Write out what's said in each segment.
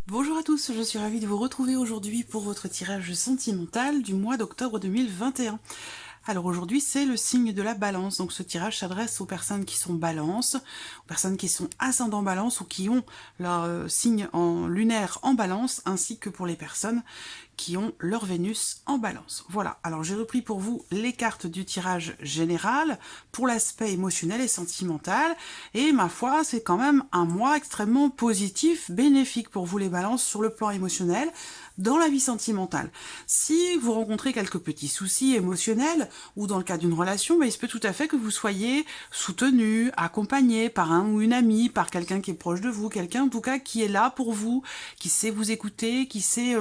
Bonjour à tous, je suis ravie de vous retrouver aujourd'hui pour votre tirage sentimental du mois d'octobre 2021. Alors aujourd'hui c'est le signe de la balance, donc ce tirage s'adresse aux personnes qui sont balance, aux personnes qui sont ascendant balance ou qui ont leur signe en lunaire en balance, ainsi que pour les personnes qui ont leur Vénus en balance. Voilà, alors j'ai repris pour vous les cartes du tirage général pour l'aspect émotionnel et sentimental, et ma foi, c'est quand même un mois extrêmement positif, bénéfique pour vous les balances sur le plan émotionnel, dans la vie sentimentale. Si vous rencontrez quelques petits soucis émotionnels, ou dans le cas d'une relation, il se peut tout à fait que vous soyez soutenu, accompagné par un ou une amie, par quelqu'un qui est proche de vous, quelqu'un en tout cas qui est là pour vous, qui sait vous écouter, qui sait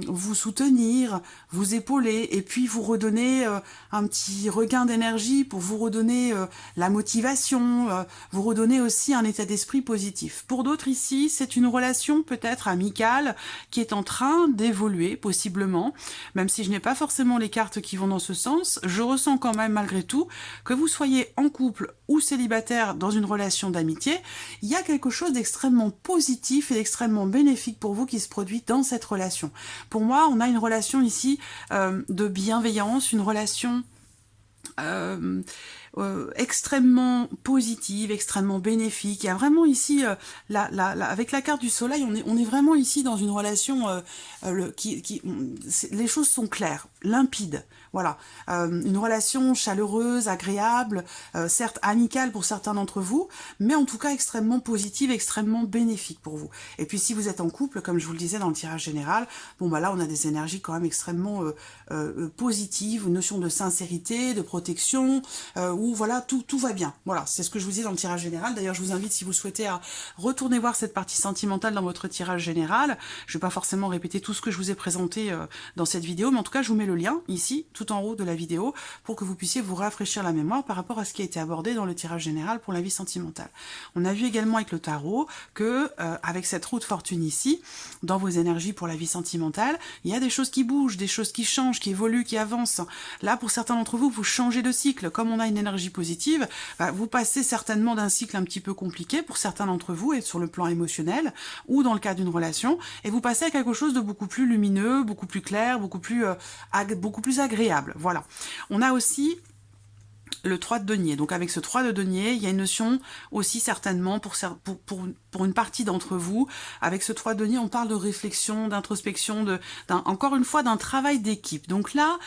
vous soutenir, vous épauler, et puis vous redonner un petit regain d'énergie pour vous redonner la motivation, vous redonner aussi un état d'esprit positif. Pour d'autres ici, c'est une relation peut-être amicale qui est en train d'évoluer, possiblement, même si je n'ai pas forcément les cartes qui vont dans ce sens, je ressens quand même malgré tout que vous soyez en couple ou célibataire dans une relation d'amitié, il y a quelque chose d'extrêmement positif et d'extrêmement bénéfique pour vous qui se produit dans cette relation. Pour moi, on a une relation ici de bienveillance, une relation extrêmement positive, extrêmement bénéfique. Il y a vraiment ici, avec la carte du soleil, on est vraiment ici dans une relation les choses sont claires, limpides. Voilà, une relation chaleureuse, agréable, certes amicale pour certains d'entre vous, mais en tout cas extrêmement positive, extrêmement bénéfique pour vous. Et puis si vous êtes en couple, comme je vous le disais dans le tirage général, bon bah là on a des énergies quand même extrêmement positives, une notion de sincérité, de protection, où voilà, tout va bien. Voilà, c'est ce que je vous dis dans le tirage général. D'ailleurs, je vous invite, si vous souhaitez, à retourner voir cette partie sentimentale dans votre tirage général. Je ne vais pas forcément répéter tout ce que je vous ai présenté dans cette vidéo, mais en tout cas, je vous mets le lien ici, tout en haut de la vidéo, pour que vous puissiez vous rafraîchir la mémoire par rapport à ce qui a été abordé dans le tirage général pour la vie sentimentale. On a vu également avec le tarot que, avec cette roue de fortune ici, dans vos énergies pour la vie sentimentale, il y a des choses qui bougent, des choses qui changent, qui évoluent, qui avancent. Là, pour certains d'entre vous, vous changez de cycle. Comme on a une énergie positive, vous passez certainement d'un cycle un petit peu compliqué pour certains d'entre vous, et sur le plan émotionnel, ou dans le cas d'une relation, et vous passez à quelque chose de beaucoup plus lumineux, beaucoup plus clair, beaucoup plus agréable. Voilà. On a aussi le 3 de denier. Donc avec ce 3 de denier, il y a une notion aussi certainement pour une partie d'entre vous. Avec ce 3 de denier, on parle de réflexion, d'introspection, encore une fois d'un travail d'équipe. Donc là,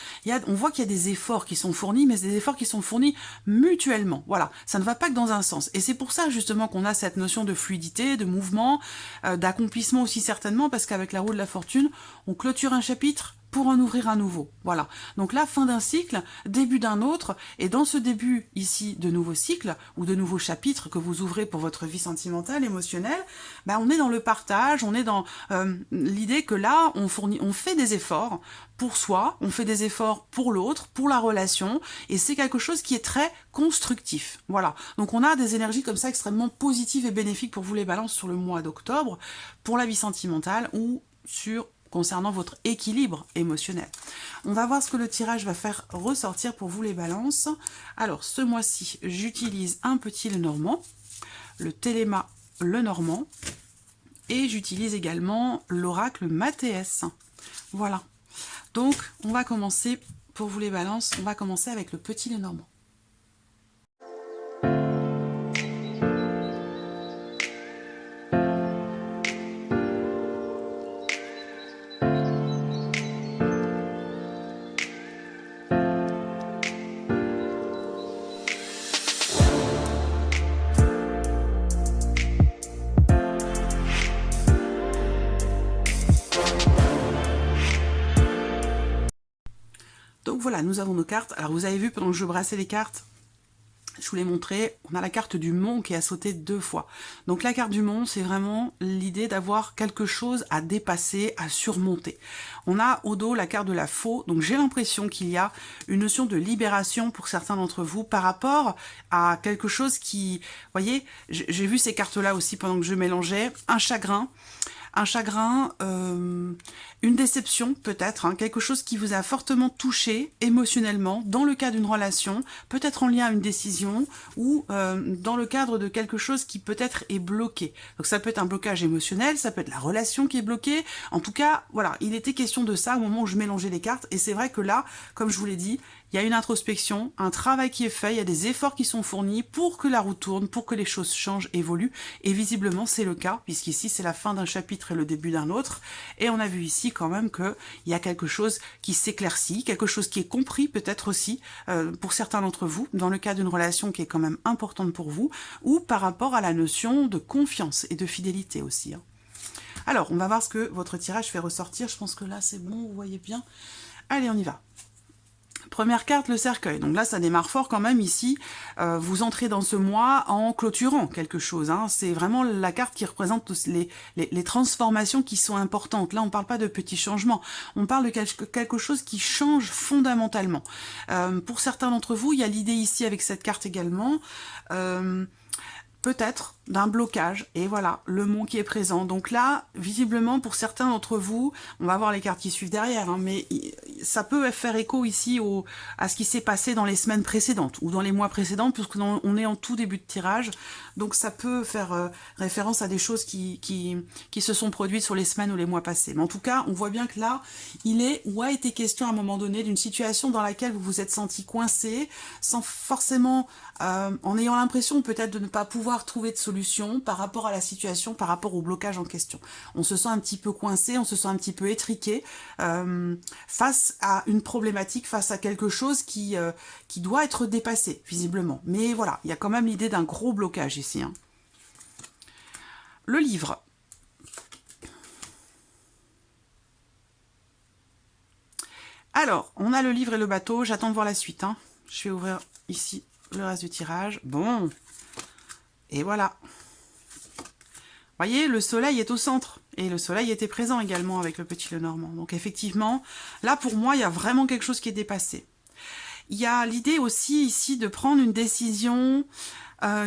on voit qu'il y a des efforts qui sont fournis, mais c'est des efforts qui sont fournis mutuellement. Voilà, ça ne va pas que dans un sens. Et c'est pour ça justement qu'on a cette notion de fluidité, de mouvement, d'accomplissement aussi certainement, parce qu'avec la roue de la fortune, on clôture un chapitre pour en ouvrir un nouveau. Voilà. Donc là, fin d'un cycle, début d'un autre, et dans ce début ici de nouveaux cycles, ou de nouveaux chapitres que vous ouvrez pour votre vie sentimentale, émotionnelle, on est dans le partage, on est dans l'idée que là, on fait des efforts pour soi, on fait des efforts pour l'autre, pour la relation, et c'est quelque chose qui est très constructif. Voilà. Donc on a des énergies comme ça extrêmement positives et bénéfiques pour vous les balances sur le mois d'octobre, pour la vie sentimentale, ou concernant votre équilibre émotionnel. On va voir ce que le tirage va faire ressortir pour vous les balances. Alors, ce mois-ci, j'utilise un petit Lenormand, le Téléma Lenormand, et j'utilise également l'oracle Mathéès. Voilà. Donc, on va commencer, pour vous les balances, on va commencer avec le petit Lenormand. Donc voilà, nous avons nos cartes. Alors vous avez vu, pendant que je brassais les cartes, je vous l'ai montré, on a la carte du mont qui a sauté 2 fois. Donc la carte du mont, c'est vraiment l'idée d'avoir quelque chose à dépasser, à surmonter. On a au dos la carte de la faux, donc j'ai l'impression qu'il y a une notion de libération pour certains d'entre vous par rapport à quelque chose qui... Vous voyez, j'ai vu ces cartes-là aussi pendant que je mélangeais, un chagrin, un chagrin, une déception peut-être, hein, quelque chose qui vous a fortement touché émotionnellement dans le cadre d'une relation, peut-être en lien à une décision ou dans le cadre de quelque chose qui peut-être est bloqué. Donc ça peut être un blocage émotionnel, ça peut être la relation qui est bloquée. En tout cas, voilà, il était question de ça au moment où je mélangeais les cartes. Et c'est vrai que là, comme je vous l'ai dit, il y a une introspection, un travail qui est fait, il y a des efforts qui sont fournis pour que la roue tourne, pour que les choses changent, évoluent. Et visiblement, c'est le cas, puisqu'ici, c'est la fin d'un chapitre et le début d'un autre. Et on a vu ici quand même qu'il y a quelque chose qui s'éclaircit, quelque chose qui est compris peut-être aussi pour certains d'entre vous, dans le cas d'une relation qui est quand même importante pour vous, ou par rapport à la notion de confiance et de fidélité aussi. Hein. Alors, on va voir ce que votre tirage fait ressortir. Je pense que là, c'est bon, vous voyez bien. Allez, on y va. Première carte, le cercueil. Donc là, ça démarre fort quand même ici. Vous entrez dans ce mois en clôturant quelque chose. Hein. C'est vraiment la carte qui représente les transformations qui sont importantes. Là, on ne parle pas de petits changements. On parle de quelque chose qui change fondamentalement. Pour certains d'entre vous, il y a l'idée ici avec cette carte également. Peut-être d'un blocage, et voilà, le mot qui est présent. Donc là, visiblement, pour certains d'entre vous, on va voir les cartes qui suivent derrière, hein, mais ça peut faire écho ici à ce qui s'est passé dans les semaines précédentes, ou dans les mois précédents, puisqu'on est en tout début de tirage, donc ça peut faire référence à des choses qui se sont produites sur les semaines ou les mois passés. Mais en tout cas, on voit bien que là, il est ou a été question à un moment donné d'une situation dans laquelle vous vous êtes senti coincé, sans forcément, en ayant l'impression peut-être de ne pas pouvoir trouver de solution par rapport à la situation, par rapport au blocage en question. On se sent un petit peu coincé, on se sent un petit peu étriqué face à une problématique, face à quelque chose qui doit être dépassé, visiblement. Mais voilà, il y a quand même l'idée d'un gros blocage ici. Hein. Le livre. Alors, on a le livre et le bateau, j'attends de voir la suite. Hein. Je vais ouvrir ici le reste du tirage. Bon, et voilà. Vous voyez, le soleil est au centre. Et le soleil était présent également avec le petit Lenormand. Donc effectivement, là pour moi, il y a vraiment quelque chose qui est dépassé. Il y a l'idée aussi ici de prendre une décision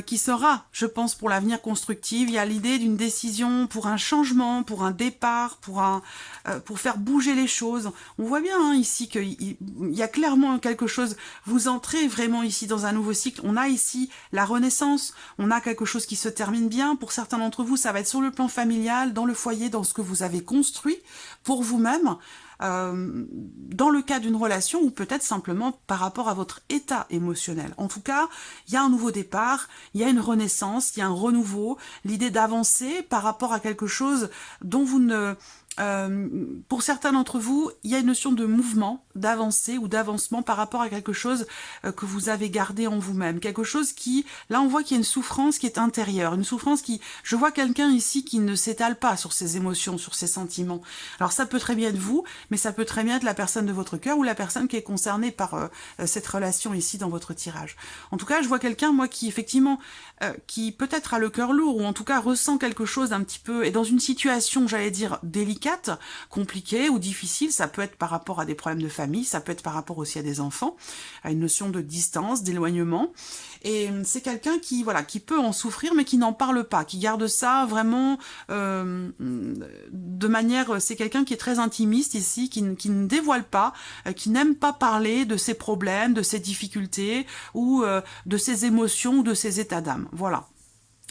qui sera, je pense, pour l'avenir constructive. Il y a l'idée d'une décision pour un changement, pour un départ, pour faire bouger les choses. On voit bien hein, ici qu'il y a clairement quelque chose. Vous entrez vraiment ici dans un nouveau cycle. On a ici la renaissance. On a quelque chose qui se termine bien. Pour certains d'entre vous, ça va être sur le plan familial, dans le foyer, dans ce que vous avez construit pour vous-même. Dans le cas d'une relation ou peut-être simplement par rapport à votre état émotionnel. En tout cas, il y a un nouveau départ, il y a une renaissance, il y a un renouveau, l'idée d'avancer par rapport à quelque chose dont vous ne... pour certains d'entre vous, il y a une notion de mouvement, d'avancée ou d'avancement par rapport à quelque chose que vous avez gardé en vous-même. Quelque chose qui, là on voit qu'il y a une souffrance qui est intérieure, une souffrance qui, je vois quelqu'un ici qui ne s'étale pas sur ses émotions, sur ses sentiments. Alors ça peut très bien être vous, mais ça peut très bien être la personne de votre cœur ou la personne qui est concernée par cette relation ici dans votre tirage. En tout cas, je vois quelqu'un, moi, qui effectivement, qui peut-être a le cœur lourd ou en tout cas ressent quelque chose d'un petit peu, est dans une situation, j'allais dire, délicate, compliquée ou difficile. Ça peut être par rapport à des problèmes de famille, ça peut être par rapport aussi à des enfants, à une notion de distance, d'éloignement. Et c'est quelqu'un qui, voilà, qui peut en souffrir, mais qui n'en parle pas, qui garde ça vraiment de manière... C'est quelqu'un qui est très intimiste ici, qui ne dévoile pas, qui n'aime pas parler de ses problèmes, de ses difficultés, ou de ses émotions, ou de ses états d'âme. Voilà.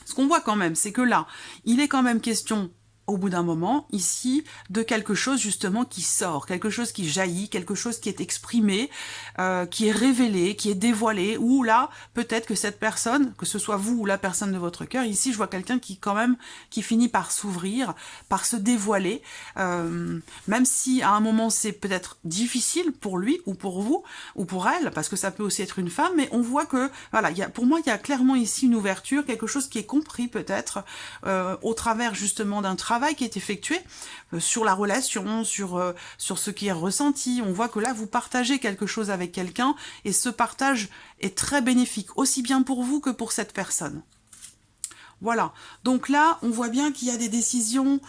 Ce qu'on voit quand même, c'est que là, il est quand même question... au bout d'un moment, ici, de quelque chose justement qui sort, quelque chose qui jaillit, quelque chose qui est exprimé, qui est révélé, qui est dévoilé, ou là, peut-être que cette personne, que ce soit vous ou la personne de votre cœur, ici, je vois quelqu'un qui quand même, qui finit par s'ouvrir, par se dévoiler, même si à un moment c'est peut-être difficile pour lui, ou pour vous, ou pour elle, parce que ça peut aussi être une femme, mais on voit que, voilà, pour moi, il y a clairement ici une ouverture, quelque chose qui est compris peut-être, au travers justement d'un travail qui est effectué sur la relation, sur ce qui est ressenti. On voit que là, vous partagez quelque chose avec quelqu'un et ce partage est très bénéfique, aussi bien pour vous que pour cette personne. Voilà, donc là, on voit bien qu'il y a des décisions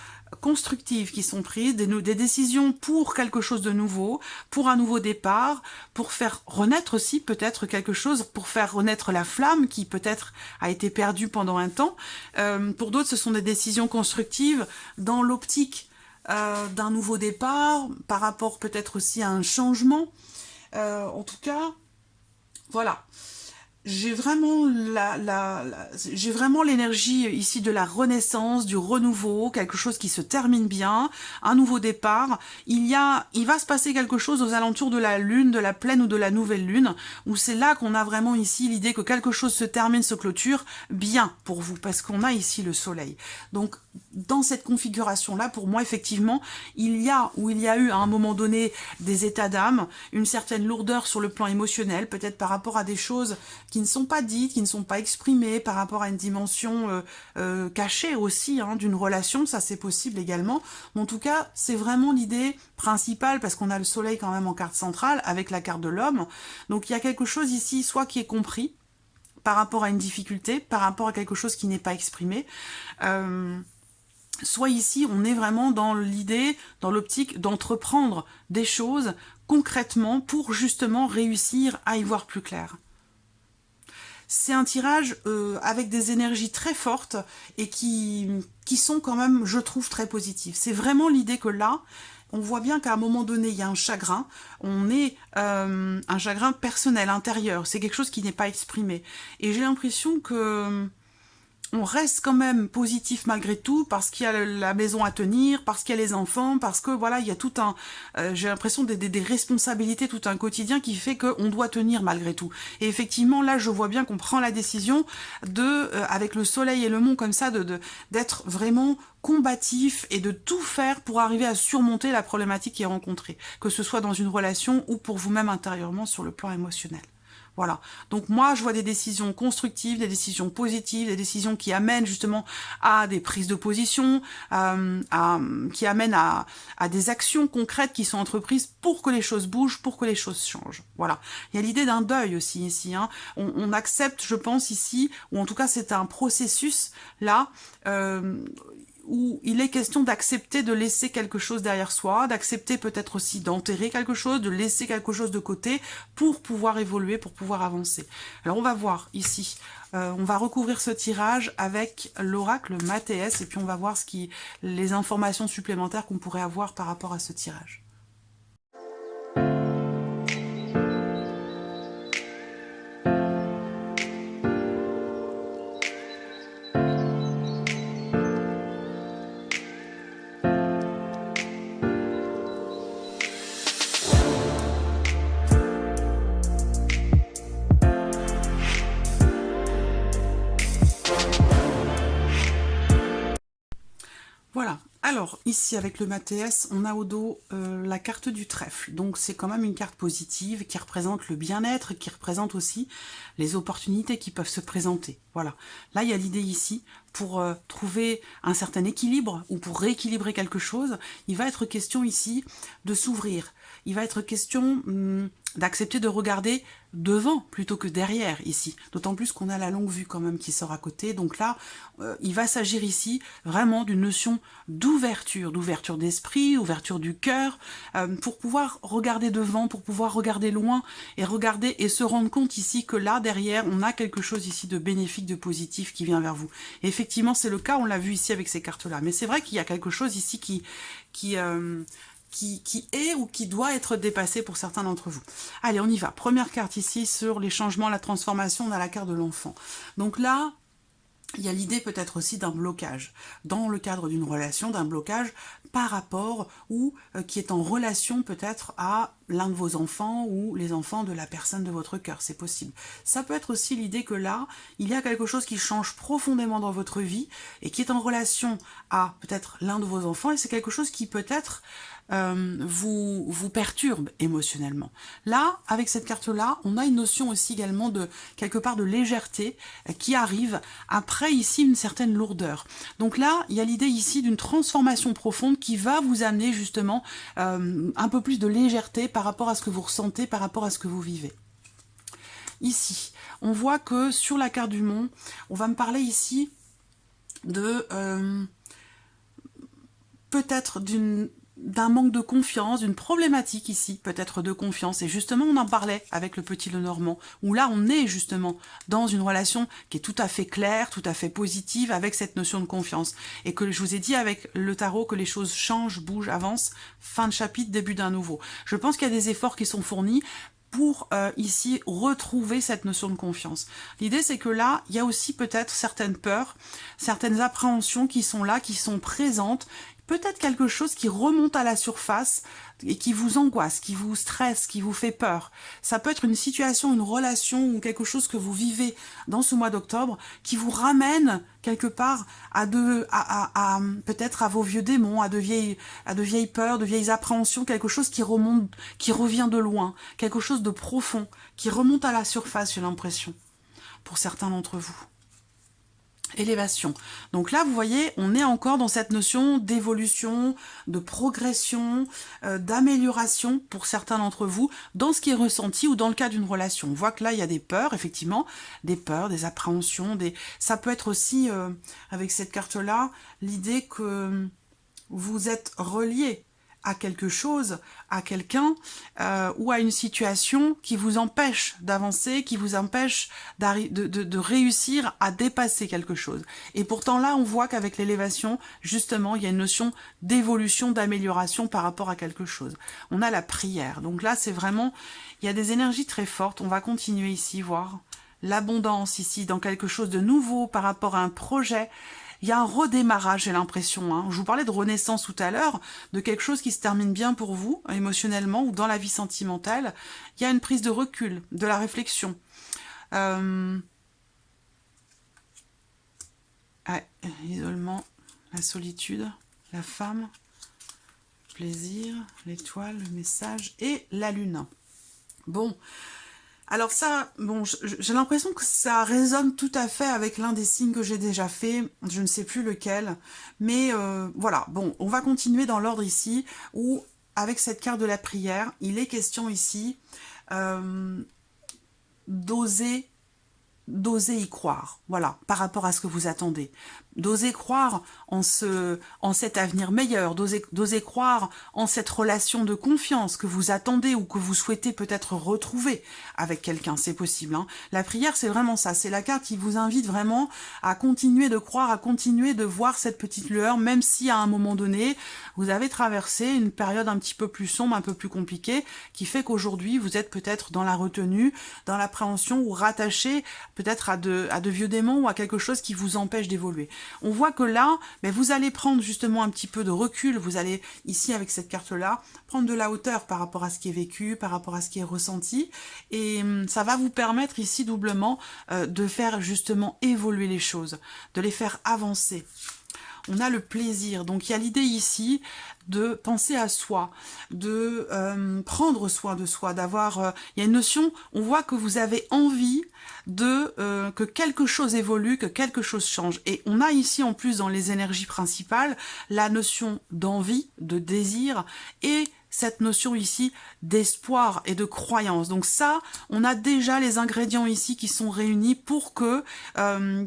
constructives qui sont prises, des décisions pour quelque chose de nouveau, pour un nouveau départ, pour faire renaître aussi peut-être quelque chose, pour faire renaître la flamme qui peut-être a été perdue pendant un temps. Pour d'autres, ce sont des décisions constructives dans l'optique d'un nouveau départ, par rapport peut-être aussi à un changement. En tout cas, voilà. J'ai vraiment j'ai vraiment l'énergie ici de la renaissance, du renouveau, quelque chose qui se termine bien, un nouveau départ. Il va se passer quelque chose aux alentours de la lune, de la pleine ou de la nouvelle lune, où c'est là qu'on a vraiment ici l'idée que quelque chose se termine, se clôture bien pour vous, parce qu'on a ici le soleil. Donc, dans cette configuration-là, pour moi, effectivement, il y a eu à un moment donné des états d'âme, une certaine lourdeur sur le plan émotionnel, peut-être par rapport à des choses qui ne sont pas dites, qui ne sont pas exprimées, par rapport à une dimension cachée aussi d'une relation, ça c'est possible également. Mais en tout cas, c'est vraiment l'idée principale, parce qu'on a le soleil quand même en carte centrale, avec la carte de l'homme. Donc il y a quelque chose ici, soit qui est compris, par rapport à une difficulté, par rapport à quelque chose qui n'est pas exprimé, soit ici, on est vraiment dans l'idée, dans l'optique d'entreprendre des choses concrètement pour justement réussir à y voir plus clair. C'est un tirage avec des énergies très fortes et qui sont quand même, je trouve, très positives. C'est vraiment l'idée que là, on voit bien qu'à un moment donné, il y a un chagrin. On est un chagrin personnel, intérieur. C'est quelque chose qui n'est pas exprimé. Et j'ai l'impression que on reste quand même positif malgré tout, parce qu'il y a la maison à tenir, parce qu'il y a les enfants, parce que voilà, il y a tout un, j'ai l'impression des responsabilités, tout un quotidien qui fait qu'on doit tenir malgré tout. Et effectivement, là, je vois bien qu'on prend la décision de, avec le soleil et le mont comme ça, d'être vraiment combatif et de tout faire pour arriver à surmonter la problématique qui est rencontrée, que ce soit dans une relation ou pour vous-même intérieurement sur le plan émotionnel. Voilà. Donc moi, je vois des décisions constructives, des décisions positives, des décisions qui amènent justement à des prises de position, qui amènent à des actions concrètes qui sont entreprises pour que les choses bougent, pour que les choses changent. Voilà. Il y a l'idée d'un deuil aussi ici. On accepte, je pense ici, ou en tout cas c'est un processus là, où il est question d'accepter de laisser quelque chose derrière soi, d'accepter peut-être aussi d'enterrer quelque chose, de laisser quelque chose de côté pour pouvoir évoluer, pour pouvoir avancer. Alors on va voir ici, on va recouvrir ce tirage avec l'oracle Mathéès et puis on va voir les informations supplémentaires qu'on pourrait avoir par rapport à ce tirage. Voilà, alors ici avec le Mathéès, on a au dos la carte du trèfle, donc c'est quand même une carte positive qui représente le bien-être, qui représente aussi les opportunités qui peuvent se présenter. Voilà, là il y a l'idée ici, pour trouver un certain équilibre ou pour rééquilibrer quelque chose, il va être question ici de s'ouvrir, il va être question d'accepter de regarder devant plutôt que derrière ici, d'autant plus qu'on a la longue vue quand même qui sort à côté, donc là il va s'agir ici vraiment d'une notion d'ouverture d'esprit, ouverture du cœur, pour pouvoir regarder devant, pour pouvoir regarder loin et regarder et se rendre compte ici que là derrière on a quelque chose ici de bénéfique, de positif qui vient vers vous. Et effectivement c'est le cas, on l'a vu ici avec ces cartes là, mais c'est vrai qu'il y a quelque chose ici qui est ou qui doit être dépassé pour certains d'entre vous. Allez, on y va. Première carte ici sur les changements, la transformation, on a la carte de l'enfant. Donc là, il y a l'idée peut-être aussi d'un blocage, dans le cadre d'une relation, d'un blocage par rapport ou qui est en relation peut-être à l'un de vos enfants ou les enfants de la personne de votre cœur, c'est possible. Ça peut être aussi l'idée que là, il y a quelque chose qui change profondément dans votre vie et qui est en relation à peut-être l'un de vos enfants et c'est quelque chose qui peut-être vous perturbe émotionnellement. Là, avec cette carte-là, on a une notion aussi également de quelque part de légèreté qui arrive après ici une certaine lourdeur. Donc là, il y a l'idée ici d'une transformation profonde qui va vous amener justement un peu plus de légèreté par rapport à ce que vous ressentez, par rapport à ce que vous vivez. Ici, on voit que sur la carte du mont, on va me parler ici de peut-être d'un manque de confiance, d'une problématique ici, peut-être de confiance. Et justement, on en parlait avec le petit Lenormand, où là, on est justement dans une relation qui est tout à fait claire, tout à fait positive, avec cette notion de confiance. Et que je vous ai dit avec le tarot que les choses changent, bougent, avancent, fin de chapitre, début d'un nouveau. Je pense qu'il y a des efforts qui sont fournis pour ici retrouver cette notion de confiance. L'idée, c'est que là, il y a aussi peut-être certaines peurs, certaines appréhensions qui sont là, qui sont présentes, peut-être quelque chose qui remonte à la surface et qui vous angoisse, qui vous stresse, qui vous fait peur. Ça peut être une situation, une relation ou quelque chose que vous vivez dans ce mois d'octobre qui vous ramène quelque part peut-être à vos vieux démons, à de vieilles peurs, de vieilles appréhensions, quelque chose qui remonte, qui revient de loin, quelque chose de profond, qui remonte à la surface, j'ai l'impression, pour certains d'entre vous. Élévation. Donc là, vous voyez, on est encore dans cette notion d'évolution, de progression, d'amélioration pour certains d'entre vous, dans ce qui est ressenti ou dans le cas d'une relation. On voit que là, il y a des peurs, effectivement, des peurs, des appréhensions, ça peut être aussi, avec cette carte-là, l'idée que vous êtes relié à quelque chose, à quelqu'un ou à une situation qui vous empêche d'avancer, qui vous empêche de réussir à dépasser quelque chose. Et pourtant là, on voit qu'avec l'élévation, justement, il y a une notion d'évolution, d'amélioration par rapport à quelque chose. On a la prière. Donc là, c'est vraiment, il y a des énergies très fortes. On va continuer ici, voir l'abondance ici, dans quelque chose de nouveau par rapport à un projet. Il y a un redémarrage, j'ai l'impression. Hein. Je vous parlais de renaissance tout à l'heure, de quelque chose qui se termine bien pour vous, émotionnellement ou dans la vie sentimentale. Il y a une prise de recul, de la réflexion. L'isolement, la solitude, la femme, le plaisir, l'étoile, le message et la lune. Bon. Alors ça, bon, j'ai l'impression que ça résonne tout à fait avec l'un des signes que j'ai déjà fait, je ne sais plus lequel, mais voilà, bon, on va continuer dans l'ordre ici, où avec cette carte de la prière, il est question ici d'oser y croire, voilà, par rapport à ce que vous attendez. D'oser croire en cet avenir meilleur, d'oser croire en cette relation de confiance que vous attendez ou que vous souhaitez peut-être retrouver avec quelqu'un, c'est possible. Hein. La prière, c'est vraiment ça, c'est la carte qui vous invite vraiment à continuer de croire, à continuer de voir cette petite lueur, même si à un moment donné, vous avez traversé une période un petit peu plus sombre, un peu plus compliquée, qui fait qu'aujourd'hui, vous êtes peut-être dans la retenue, dans l'appréhension ou rattaché peut-être à de vieux démons ou à quelque chose qui vous empêche d'évoluer. On voit que là, mais vous allez prendre justement un petit peu de recul, vous allez, ici avec cette carte-là, prendre de la hauteur par rapport à ce qui est vécu, par rapport à ce qui est ressenti, et ça va vous permettre ici doublement de faire justement évoluer les choses, de les faire avancer. On a le plaisir, donc il y a l'idée ici de penser à soi, de prendre soin de soi, d'avoir... il y a une notion, on voit que vous avez envie que quelque chose évolue, que quelque chose change. Et on a ici en plus dans les énergies principales la notion d'envie, de désir et cette notion ici d'espoir et de croyance. Donc ça, on a déjà les ingrédients ici qui sont réunis pour que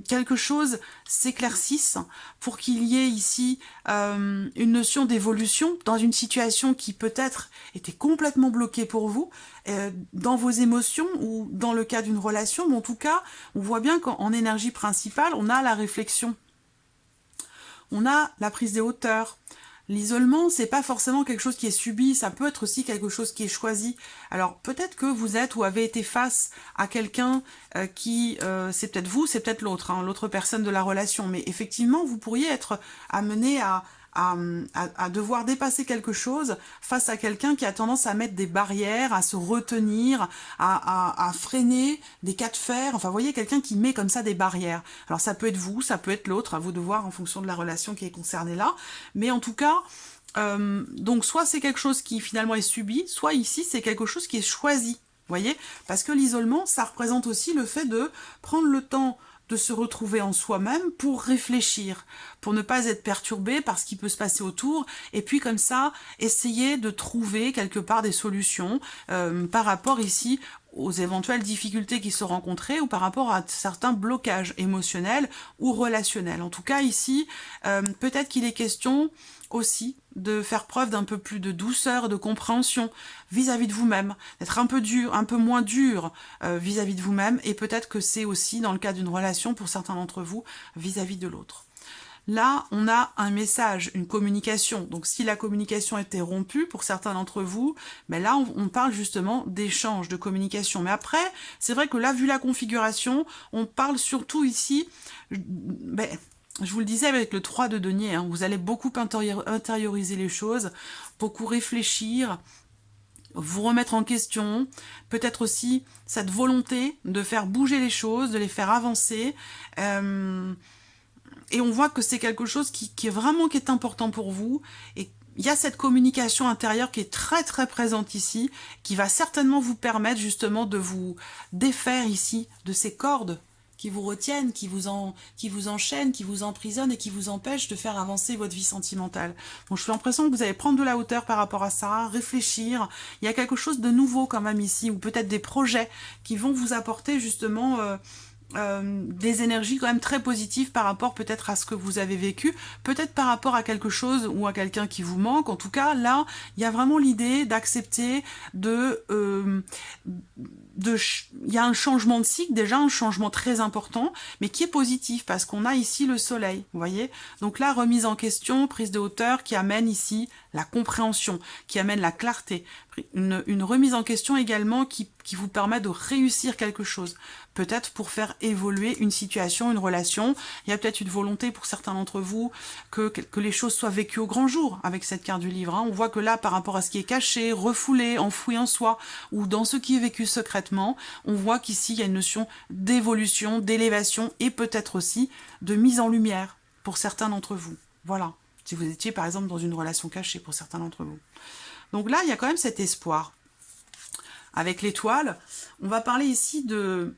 quelque chose s'éclaircisse, pour qu'il y ait ici une notion d'évolution dans une situation qui peut-être était complètement bloquée pour vous, dans vos émotions ou dans le cas d'une relation, mais en tout cas, on voit bien qu'en énergie principale, on a la réflexion, on a la prise des hauteurs. L'isolement, c'est pas forcément quelque chose qui est subi, ça peut être aussi quelque chose qui est choisi. Alors peut-être que vous êtes ou avez été face à quelqu'un qui, c'est peut-être vous, c'est peut-être l'autre, hein, l'autre personne de la relation, mais effectivement, vous pourriez être amené à devoir dépasser quelque chose face à quelqu'un qui a tendance à mettre des barrières, à se retenir, à freiner des cas de fer. Enfin, vous voyez, quelqu'un qui met comme ça des barrières. Alors, ça peut être vous, ça peut être l'autre, à vous de voir en fonction de la relation qui est concernée là. Mais en tout cas, donc soit c'est quelque chose qui finalement est subi, soit ici, c'est quelque chose qui est choisi. Vous voyez? Parce que l'isolement, ça représente aussi le fait de prendre le temps de se retrouver en soi-même pour réfléchir, pour ne pas être perturbé par ce qui peut se passer autour, et puis comme ça, essayer de trouver quelque part des solutions par rapport ici aux éventuelles difficultés qui sont rencontrées ou par rapport à certains blocages émotionnels ou relationnels. En tout cas, ici, peut-être qu'il est question aussi de faire preuve d'un peu plus de douceur, de compréhension vis-à-vis de vous-même, d'être un peu dur, un peu moins dur vis-à-vis de vous-même, et peut-être que c'est aussi dans le cas d'une relation pour certains d'entre vous vis-à-vis de l'autre. Là, on a un message, une communication. Donc, si la communication était rompue pour certains d'entre vous, ben là, on parle justement d'échange, de communication. Mais après, c'est vrai que là, vu la configuration, on parle surtout ici, ben, je vous le disais avec le 3 de denier, hein, vous allez beaucoup intérioriser les choses, beaucoup réfléchir, vous remettre en question, peut-être aussi cette volonté de faire bouger les choses, de les faire avancer. Et on voit que c'est quelque chose qui est important pour vous. Et il y a cette communication intérieure qui est très très présente ici, qui va certainement vous permettre justement de vous défaire ici de ces cordes qui vous retiennent, qui vous enchaînent, qui vous emprisonnent et qui vous empêchent de faire avancer votre vie sentimentale. Donc je suis l'impression que vous allez prendre de la hauteur par rapport à ça, réfléchir. Il y a quelque chose de nouveau quand même ici, ou peut-être des projets qui vont vous apporter justement des énergies quand même très positives par rapport peut-être à ce que vous avez vécu, peut-être par rapport à quelque chose ou à quelqu'un qui vous manque. En tout cas, là, il y a vraiment l'idée d'accepter il y a un changement de cycle, déjà un changement très important, mais qui est positif parce qu'on a ici le soleil, vous voyez. Donc là, remise en question, prise de hauteur qui amène ici la compréhension, qui amène la clarté, une remise en question également qui vous permet de réussir quelque chose, peut-être pour faire évoluer une situation, une relation. Il y a peut-être une volonté pour certains d'entre vous que les choses soient vécues au grand jour avec cette carte du livre. Hein. On voit que là, par rapport à ce qui est caché, refoulé, enfoui en soi, ou dans ce qui est vécu secrètement, on voit qu'ici, il y a une notion d'évolution, d'élévation et peut-être aussi de mise en lumière pour certains d'entre vous. Voilà. Si vous étiez par exemple dans une relation cachée pour certains d'entre vous. Donc là, il y a quand même cet espoir. Avec l'étoile, on va parler ici de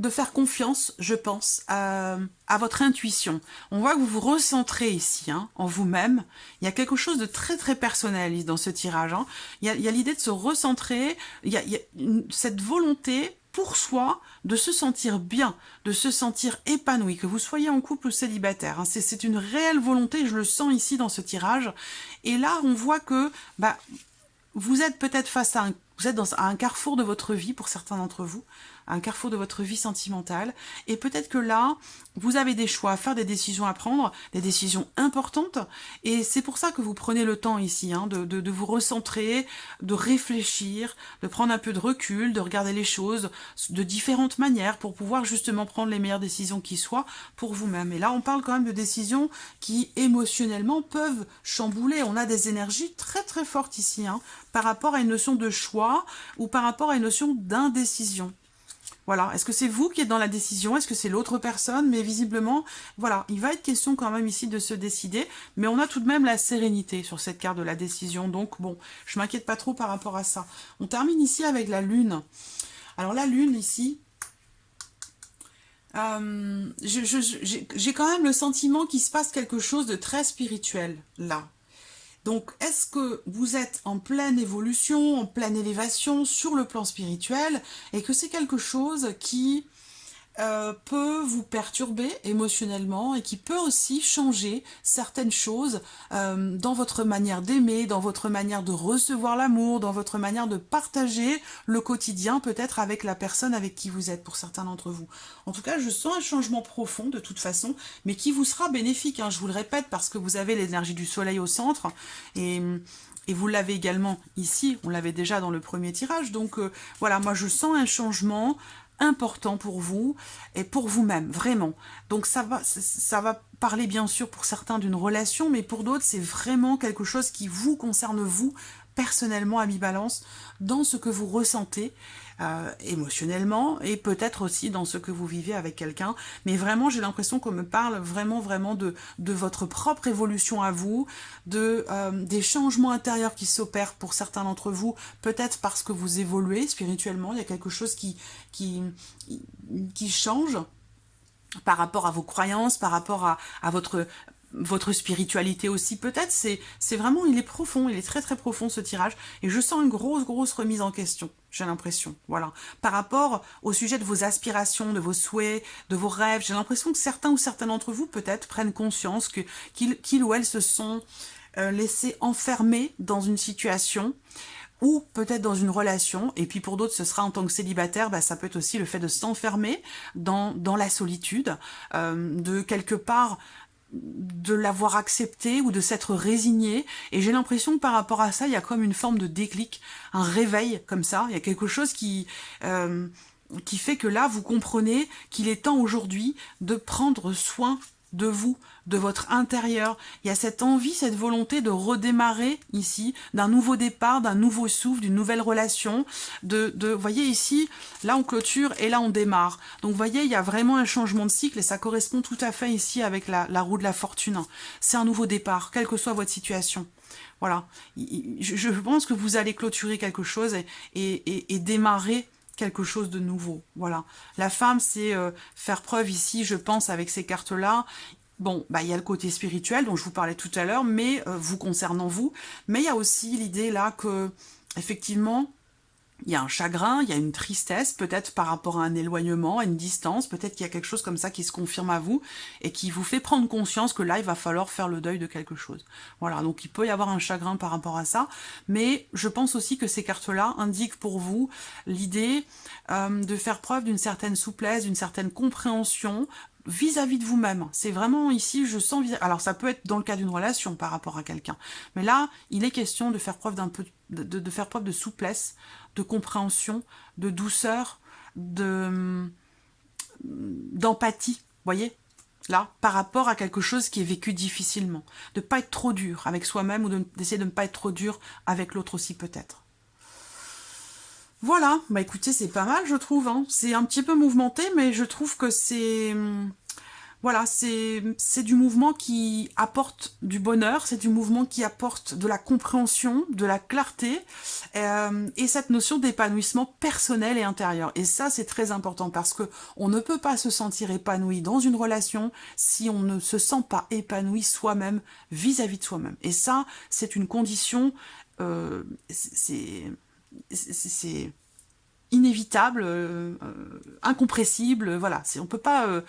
faire confiance, je pense, à votre intuition. On voit que vous vous recentrez ici, hein, en vous-même. Il y a quelque chose de très très personnel dans ce tirage. Hein. Il y a l'idée de se recentrer, il y a cette volonté pour soi de se sentir bien, de se sentir épanoui, que vous soyez en couple ou célibataire. Hein. C'est une réelle volonté, je le sens ici dans ce tirage. Et là, on voit que vous êtes peut-être vous êtes à un carrefour de votre vie, pour certains d'entre vous, un carrefour de votre vie sentimentale, et peut-être que là, vous avez des choix à faire, des décisions à prendre, des décisions importantes, et c'est pour ça que vous prenez le temps ici, hein, de vous recentrer, de réfléchir, de prendre un peu de recul, de regarder les choses de différentes manières pour pouvoir justement prendre les meilleures décisions qui soient pour vous-même. Et là, on parle quand même de décisions qui, émotionnellement, peuvent chambouler. On a des énergies très très fortes ici, hein, par rapport à une notion de choix ou par rapport à une notion d'indécision. Voilà, est-ce que c'est vous qui êtes dans la décision? Est-ce que c'est l'autre personne? Mais visiblement, voilà, il va être question quand même ici de se décider, mais on a tout de même la sérénité sur cette carte de la décision, donc bon, je m'inquiète pas trop par rapport à ça. On termine ici avec la lune. Alors la lune ici, j'ai quand même le sentiment qu'il se passe quelque chose de très spirituel là. Donc, est-ce que vous êtes en pleine évolution, en pleine élévation sur le plan spirituel et que c'est quelque chose qui peut vous perturber émotionnellement et qui peut aussi changer certaines choses dans votre manière d'aimer, dans votre manière de recevoir l'amour, dans votre manière de partager le quotidien peut-être avec la personne avec qui vous êtes pour certains d'entre vous. En tout cas, je sens un changement profond de toute façon, mais qui vous sera bénéfique, hein, je vous le répète, parce que vous avez l'énergie du soleil au centre et vous l'avez également ici, on l'avait déjà dans le premier tirage, donc voilà, moi je sens un changement important pour vous et pour vous-même, vraiment. Donc ça va parler bien sûr pour certains d'une relation, mais pour d'autres c'est vraiment quelque chose qui vous concerne vous, personnellement à mi-balance, dans ce que vous ressentez émotionnellement et peut-être aussi dans ce que vous vivez avec quelqu'un. Mais vraiment, j'ai l'impression qu'on me parle vraiment de votre propre évolution à vous, des changements intérieurs qui s'opèrent pour certains d'entre vous, peut-être parce que vous évoluez spirituellement, il y a quelque chose qui change par rapport à vos croyances, par rapport à votre votre spiritualité aussi peut-être, c'est vraiment, il est profond, il est très très profond ce tirage, et je sens une grosse remise en question, j'ai l'impression, voilà, par rapport au sujet de vos aspirations, de vos souhaits, de vos rêves. J'ai l'impression que certains ou certaines d'entre vous peut-être prennent conscience que qu'ils ou elles se sont laissés enfermer dans une situation, ou peut-être dans une relation, et puis pour d'autres ce sera en tant que célibataire, bah, ça peut être aussi le fait de s'enfermer dans la solitude, de quelque part de l'avoir accepté ou de s'être résigné, et j'ai l'impression que par rapport à ça, il y a comme une forme de déclic, un réveil comme ça, il y a quelque chose qui fait que là, vous comprenez qu'il est temps aujourd'hui de prendre soin de vous, de votre intérieur. Il y a cette envie, cette volonté de redémarrer ici, d'un nouveau départ, d'un nouveau souffle, d'une nouvelle relation. Vous voyez ici, là on clôture et là on démarre. Donc vous voyez, il y a vraiment un changement de cycle et ça correspond tout à fait ici avec la roue de la fortune. C'est un nouveau départ, quelle que soit votre situation. Voilà, je pense que vous allez clôturer quelque chose et démarrer quelque chose de nouveau, voilà. La femme, c'est faire preuve ici, je pense, avec ces cartes-là. Bon, bah il y a le côté spirituel dont je vous parlais tout à l'heure, mais vous concernant vous. Mais il y a aussi l'idée là que, effectivement, il y a un chagrin, il y a une tristesse, peut-être par rapport à un éloignement, à une distance, peut-être qu'il y a quelque chose comme ça qui se confirme à vous et qui vous fait prendre conscience que là, il va falloir faire le deuil de quelque chose. Voilà, donc il peut y avoir un chagrin par rapport à ça, mais je pense aussi que ces cartes-là indiquent pour vous l'idée de faire preuve d'une certaine souplesse, d'une certaine compréhension, vis-à-vis de vous-même. C'est vraiment ici, je sens... Alors ça peut être dans le cas d'une relation par rapport à quelqu'un. Mais là, il est question de faire preuve d'un peu de faire preuve de souplesse, de compréhension, de douceur, d'empathie, voyez, là, par rapport à quelque chose qui est vécu difficilement. De ne pas être trop dur avec soi-même ou d'essayer de ne pas être trop dur avec l'autre aussi peut-être. Voilà, bah écoutez, c'est pas mal je trouve, hein. C'est un petit peu mouvementé, mais je trouve que c'est... Voilà, c'est du mouvement qui apporte du bonheur, c'est du mouvement qui apporte de la compréhension, de la clarté, et cette notion d'épanouissement personnel et intérieur. Et ça, c'est très important parce que on ne peut pas se sentir épanoui dans une relation si on ne se sent pas épanoui soi-même vis-à-vis de soi-même. Et ça, c'est une condition, c'est inévitable, incompressible, voilà. On peut pas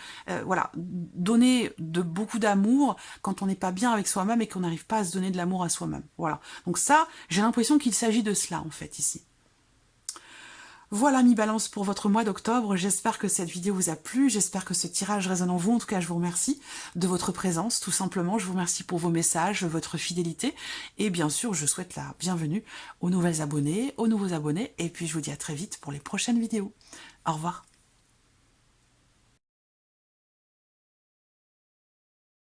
voilà, donner de beaucoup d'amour quand on n'est pas bien avec soi-même et qu'on n'arrive pas à se donner de l'amour à soi-même. Voilà. Donc ça, j'ai l'impression qu'il s'agit de cela, en fait, ici. Voilà mi-balance pour votre mois d'octobre, j'espère que cette vidéo vous a plu, j'espère que ce tirage résonne en vous, en tout cas je vous remercie de votre présence, tout simplement, je vous remercie pour vos messages, votre fidélité, et bien sûr je souhaite la bienvenue aux nouvelles abonnés, aux nouveaux abonnés, et puis je vous dis à très vite pour les prochaines vidéos. Au revoir.